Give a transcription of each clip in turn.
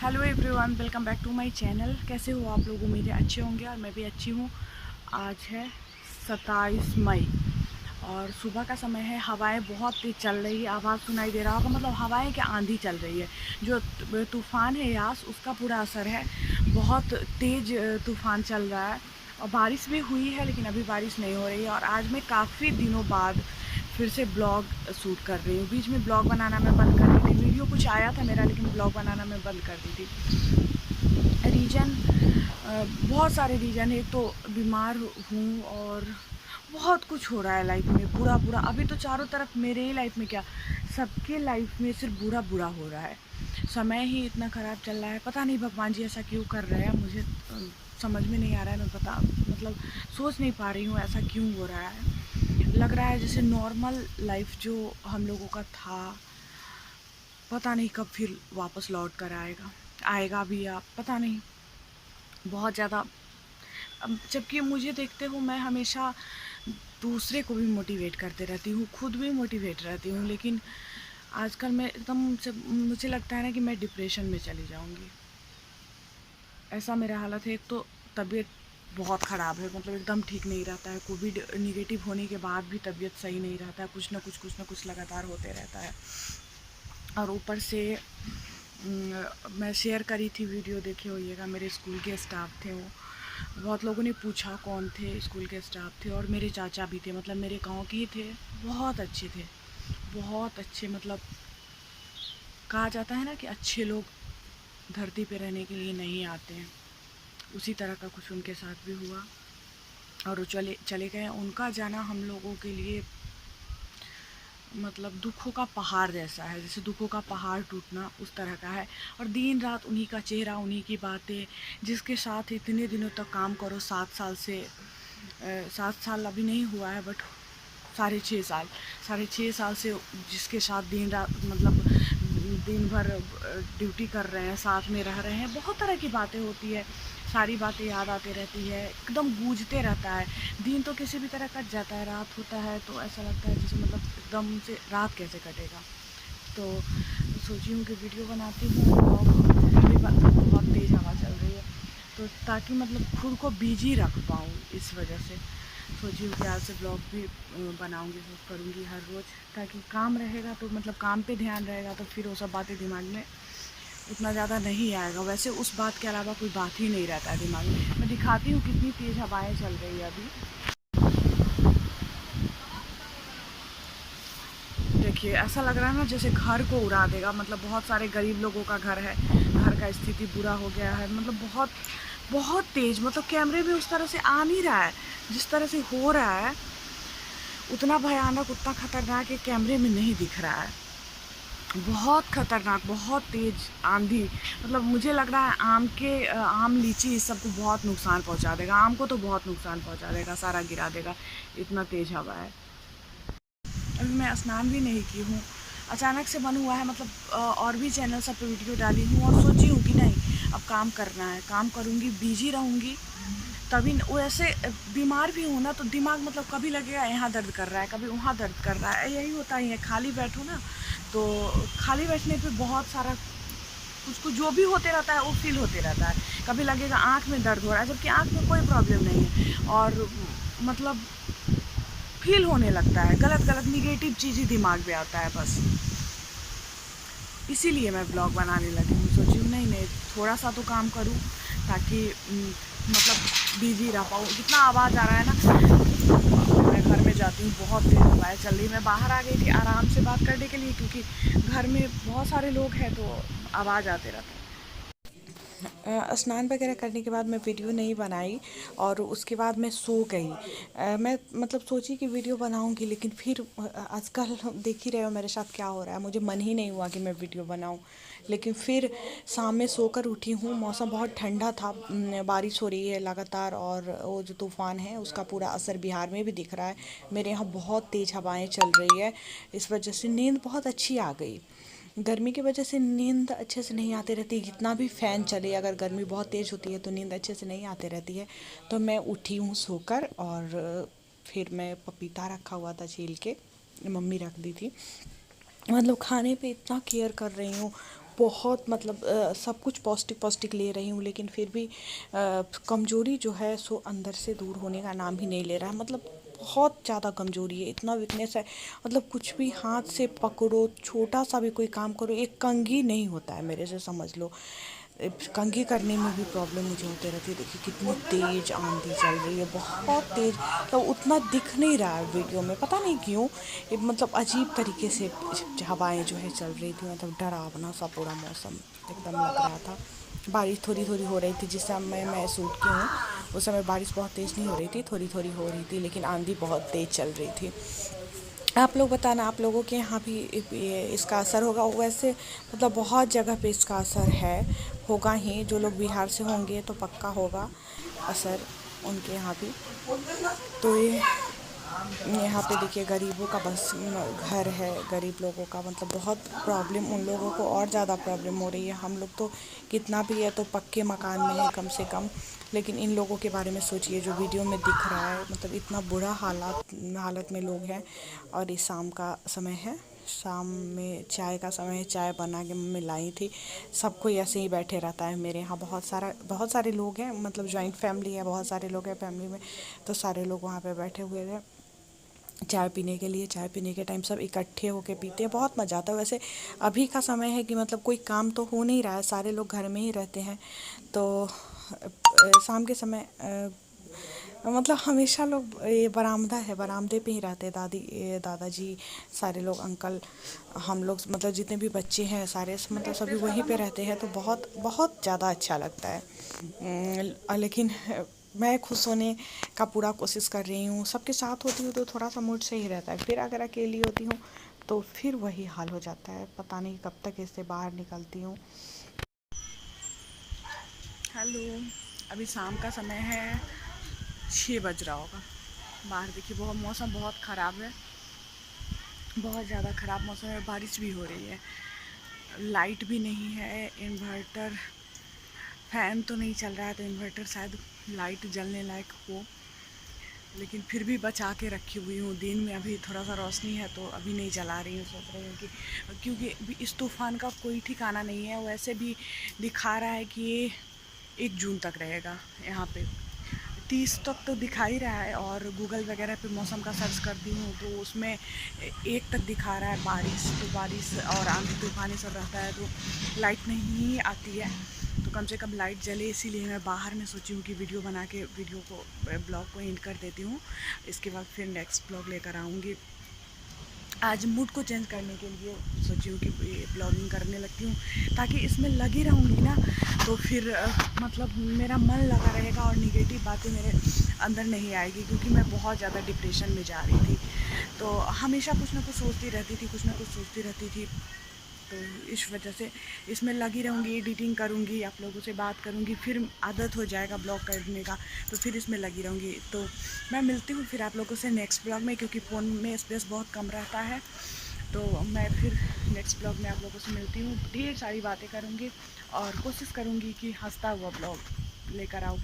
Hello everyone, welcome back to my channel. कैसे हो आप लोग? उम्मीद है अच्छे होंगे और मैं भी अच्छी हूँ। आज है 27 मई और सुबह का समय है। हवाएं बहुत तेज़ चल रही है, आवाज़ सुनाई दे रहा होगा। मतलब हवाएं क्या, आंधी चल रही है। जो तूफ़ान है यास, उसका पूरा असर है। बहुत तेज़ तूफ़ान चल रहा है और बारिश भी हुई है, लेकिन अभी बारिश नहीं हो रही है। और आज मैं काफ़ी दिनों बाद फिर से ब्लॉग शूट कर रही हूँ। बीच में ब्लॉग बनाना मैं बंद कर दी थी। वीडियो कुछ आया था मेरा, लेकिन ब्लॉग बनाना मैं बंद कर दी थी। रीज़न बहुत सारे रीज़न है। एक तो बीमार हूँ और बहुत कुछ हो रहा है लाइफ में, बुरा बुरा। अभी तो चारों तरफ, मेरे ही लाइफ में क्या, सबके लाइफ में सिर्फ बुरा बुरा हो रहा है। समय ही इतना ख़राब चल रहा है। पता नहीं भगवान जी ऐसा क्यों कर रहे हैं, मुझे समझ में नहीं आ रहा है। मैं मतलब सोच नहीं पा रही हूँ ऐसा क्यों हो रहा है। लग रहा है जैसे नॉर्मल लाइफ जो हम लोगों का था, पता नहीं कब फिर वापस लौट कर आएगा। आएगा भी या पता नहीं। बहुत ज़्यादा, अब जबकि मुझे देखते हो, मैं हमेशा दूसरे को भी मोटिवेट करते रहती हूँ, खुद भी मोटिवेट रहती हूँ, लेकिन आजकल मैं एकदम से, मुझे लगता है ना कि मैं डिप्रेशन में चली जाऊँगी। ऐसा मेरा हालत है। एक तो तबीयत बहुत ख़राब है, मतलब एकदम ठीक नहीं रहता है। कोविड निगेटिव होने के बाद भी तबीयत सही नहीं रहता है। कुछ ना कुछ लगातार होते रहता है। और ऊपर से मैं शेयर करी थी वीडियो, देखे होइएगा। मेरे स्कूल के स्टाफ थे वो, बहुत लोगों ने पूछा कौन थे। स्कूल के स्टाफ थे और मेरे चाचा भी थे, मतलब मेरे गांव के ही थे। बहुत अच्छे थे, बहुत अच्छे। मतलब कहा जाता है ना कि अच्छे लोग धरती पे रहने के लिए नहीं आते हैं, उसी तरह का कुछ उनके साथ भी हुआ और वो चले चले गए। उनका जाना हम लोगों के लिए मतलब दुखों का पहाड़ जैसा है, जैसे दुखों का पहाड़ टूटना उस तरह का है। और दिन रात उन्हीं का चेहरा, उन्हीं की बातें, जिसके साथ इतने दिनों तक काम करो, 7 साल से 7 साल अभी नहीं हुआ है, बट 6.5 साल से जिसके साथ दिन रात, मतलब दिन भर ड्यूटी कर रहे हैं, साथ में रह रहे हैं। बहुत तरह की बातें होती है, सारी बातें याद आती रहती है, एकदम गूंजते रहता है। दिन तो किसी भी तरह कट जाता है, रात होता है तो ऐसा लगता है जैसे मतलब एकदम से रात कैसे कटेगा। तो सोची हूँ कि वीडियो बनाती हूँ और अभी बहुत तेज़ हवा चल रही है, तो ताकि मतलब खुद को बिजी रख पाऊँ। इस वजह से सोची हूँ कि आज से ब्लॉग भी बनाऊँगी, करूँगी हर रोज़, ताकि काम रहेगा तो मतलब काम पे ध्यान रहेगा, तो फिर वो सब बातें दिमाग में उतना ज़्यादा नहीं आएगा। वैसे उस बात के अलावा कोई बात ही नहीं रहता है दिमाग में। मैं दिखाती हूँ कितनी तेज़ हवाएं चल रही है अभी। देखिए, ऐसा लग रहा है ना जैसे घर को उड़ा देगा। मतलब बहुत सारे गरीब लोगों का घर है, घर का स्थिति बुरा हो गया है। मतलब बहुत बहुत तेज़, मतलब कैमरे में उस तरह से आ नहीं रहा है, जिस तरह से हो रहा है उतना भयानक, उतना खतरनाक ये कैमरे में नहीं दिख रहा है। बहुत खतरनाक, बहुत तेज़ आंधी। मतलब मुझे लग रहा है आम लीची इस सबको बहुत नुकसान पहुंचा देगा। आम को तो बहुत नुकसान पहुंचा देगा, सारा गिरा देगा, इतना तेज़ हवा है। अभी मैं स्नान भी नहीं की हूँ, अचानक से मन हुआ है। मतलब और भी चैनल सब पे वीडियो डाली हूँ और सोची हूँ कि नहीं, अब काम करना है, काम करूँगी, बिजी रहूँगी। तभी वो ऐसे बीमार भी हूँ ना, तो दिमाग मतलब कभी लगेगा यहाँ दर्द कर रहा है, कभी वहाँ दर्द कर रहा है, यही होता ही है। खाली बैठो ना, तो खाली बैठने पे बहुत सारा कुछ कुछ जो भी होते रहता है वो फील होते रहता है। कभी लगेगा आँख में दर्द हो रहा है, जबकि आँख में कोई प्रॉब्लम नहीं है। और मतलब फील होने लगता है, गलत गलत निगेटिव चीज़ ही दिमाग में आता है बस। इसीलिए मैं ब्लॉग बनाने लगी हूँ। सोची हूँ नहीं नहीं, थोड़ा सा तो काम करूँ, ताकि मतलब बिजी रह पाऊँ। कितना आवाज़ आ रहा है ना। मैं घर में जाती हूँ, बहुत तेज़ हवाएं चल रही। मैं बाहर आ गई थी आराम से बात करने के लिए, क्योंकि घर में बहुत सारे लोग हैं तो आवाज़ आते रहता है। स्नान वगैरह करने के बाद मैं वीडियो नहीं बनाई और उसके बाद मैं सो गई। मैं मतलब सोची कि वीडियो बनाऊंगी, लेकिन फिर आजकल देख ही रहे हो मेरे साथ क्या हो रहा है। मुझे मन ही नहीं हुआ कि मैं वीडियो बनाऊं, लेकिन फिर शाम में सोकर उठी हूँ। मौसम बहुत ठंडा था, बारिश हो रही है लगातार और वो जो तूफ़ान है उसका पूरा असर बिहार में भी दिख रहा है। मेरे यहाँ बहुत तेज़ हवाएं चल रही है, इस वजह से नींद बहुत अच्छी आ गई। गर्मी की वजह से नींद अच्छे से नहीं आती रहती, कितना भी फ़ैन चले, अगर गर्मी बहुत तेज़ होती है तो नींद अच्छे से नहीं आती रहती है। तो मैं उठी हूँ सोकर और फिर मैं पपीता रखा हुआ था छील के, मम्मी रख दी थी। मतलब खाने पे इतना केयर कर रही हूँ, बहुत मतलब सब कुछ पौष्टिक पौष्टिक ले रही हूँ, लेकिन फिर भी कमज़ोरी जो है सो अंदर से दूर होने का नाम ही नहीं ले रहा है। मतलब बहुत ज़्यादा कमज़ोरी है, इतना वीकनेस है। मतलब कुछ भी हाथ से पकड़ो, छोटा सा भी कोई काम करो, एक कंघी नहीं होता है मेरे से, समझ लो। कंघी करने में भी प्रॉब्लम मुझे होते रहती है। देखिए कितनी तेज आंधी चल रही है, बहुत तेज। तो उतना दिख नहीं रहा है वीडियो में, पता नहीं क्यों। मतलब अजीब तरीके से हवाएं जो है चल रही थी, मतलब डरावना सा पूरा मौसम एकदम लग रहा था। बारिश थोड़ी थोड़ी हो रही थी जिस समय मैं शूट की हूँ, उस समय बारिश बहुत तेज़ नहीं हो रही थी, थोड़ी थोड़ी हो रही थी, लेकिन आंधी बहुत तेज़ चल रही थी। आप लोग बताना, आप लोगों के यहाँ भी इसका असर होगा वैसे। मतलब बहुत जगह पे इसका असर है, होगा ही। जो लोग बिहार से होंगे तो पक्का होगा असर उनके यहाँ भी। तो ये यहाँ पे देखिए गरीबों का बस घर है, गरीब लोगों का मतलब बहुत प्रॉब्लम, उन लोगों को और ज़्यादा प्रॉब्लम हो रही है। हम लोग तो कितना भी है तो पक्के मकान में है कम से कम, लेकिन इन लोगों के बारे में सोचिए जो वीडियो में दिख रहा है। मतलब इतना बुरा हालत में लोग हैं। और ये शाम का समय है, शाम में चाय का समय है, चाय बना के मम्मी लाई थी। सब कोई ऐसे ही बैठे रहता है मेरे यहाँ, बहुत सारे लोग हैं, मतलब जॉइंट फैमिली है, बहुत सारे लोग हैं फैमिली में। तो सारे लोग वहाँ पे बैठे हुए थे चाय पीने के लिए। चाय पीने के टाइम सब इकट्ठे होके पीते हैं, बहुत मज़ा आता है। वैसे अभी का समय है कि मतलब कोई काम तो हो नहीं रहा है, सारे लोग घर में ही रहते हैं। तो शाम के समय मतलब हमेशा लोग ये बरामदा है, बरामदे पे ही रहते हैं। दादाजी, सारे लोग, अंकल, हम लोग मतलब जितने भी बच्चे हैं सारे मतलब सभी वहीं पे रहते हैं। तो बहुत बहुत ज़्यादा अच्छा लगता है। लेकिन मैं खुश होने का पूरा कोशिश कर रही हूँ। सबके साथ होती हूँ तो थोड़ा सा मूड सही रहता है, फिर अगर अकेली होती हूँ तो फिर वही हाल हो जाता है। पता नहीं कब तक इससे बाहर निकलती हूँ। हेलो, अभी शाम का समय है, 6 बज रहा होगा। बाहर देखिए बहुत मौसम बहुत ख़राब है, बहुत ज़्यादा ख़राब मौसम है। बारिश भी हो रही है, लाइट भी नहीं है, इन्वर्टर फैन तो नहीं चल रहा है, तो इन्वर्टर शायद लाइट जलने लायक हो, लेकिन फिर भी बचा के रखी हुई हूँ। दिन में अभी थोड़ा सा रोशनी है तो अभी नहीं जला रही हूँ, सोच रही हूँ कि क्योंकि इस तूफ़ान का कोई ठिकाना नहीं है। वैसे भी दिखा रहा है कि ये 1 जून तक रहेगा यहाँ पे, 30 तक तो दिखा ही रहा है। और गूगल वगैरह पे मौसम का सर्च करती हूँ तो उसमें 1 तक दिखा रहा है बारिश। तो बारिश और आंधी तूफान सब रहता है तो लाइट नहीं आती है, तो कम से कम लाइट जले। इसीलिए मैं बाहर में सोची हूँ कि वीडियो बना के ब्लॉग को एंड कर देती हूँ। इसके बाद फिर नेक्स्ट ब्लॉग लेकर आऊँगी। आज मूड को चेंज करने के लिए सोची हूँ कि ब्लॉगिंग करने लगती हूँ, ताकि इसमें लगी रहूँगी ना तो फिर मतलब मेरा मन लगा रहेगा और निगेटिव बातें मेरे अंदर नहीं आएगी। क्योंकि मैं बहुत ज़्यादा डिप्रेशन में जा रही थी, तो हमेशा कुछ ना कुछ सोचती रहती थी, कुछ ना कुछ सोचती रहती थी। तो इस वजह से इसमें लगी रहूँगी, एडिटिंग करूँगी, आप लोगों से बात करूँगी, फिर आदत हो जाएगा ब्लॉग करने का, तो फिर इसमें लगी रहूँगी। तो मैं मिलती हूँ फिर आप लोगों से नेक्स्ट ब्लॉग में, क्योंकि फ़ोन में स्पेस बहुत कम रहता है। तो मैं फिर नेक्स्ट ब्लॉग में आप लोगों से मिलती हूँ, ढेर सारी बातें करूँगी और कोशिश करूँगी कि हंसता हुआ ब्लॉग लेकर आओ,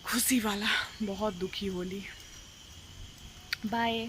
खुशी वाला। बहुत दुखी होली। बाय।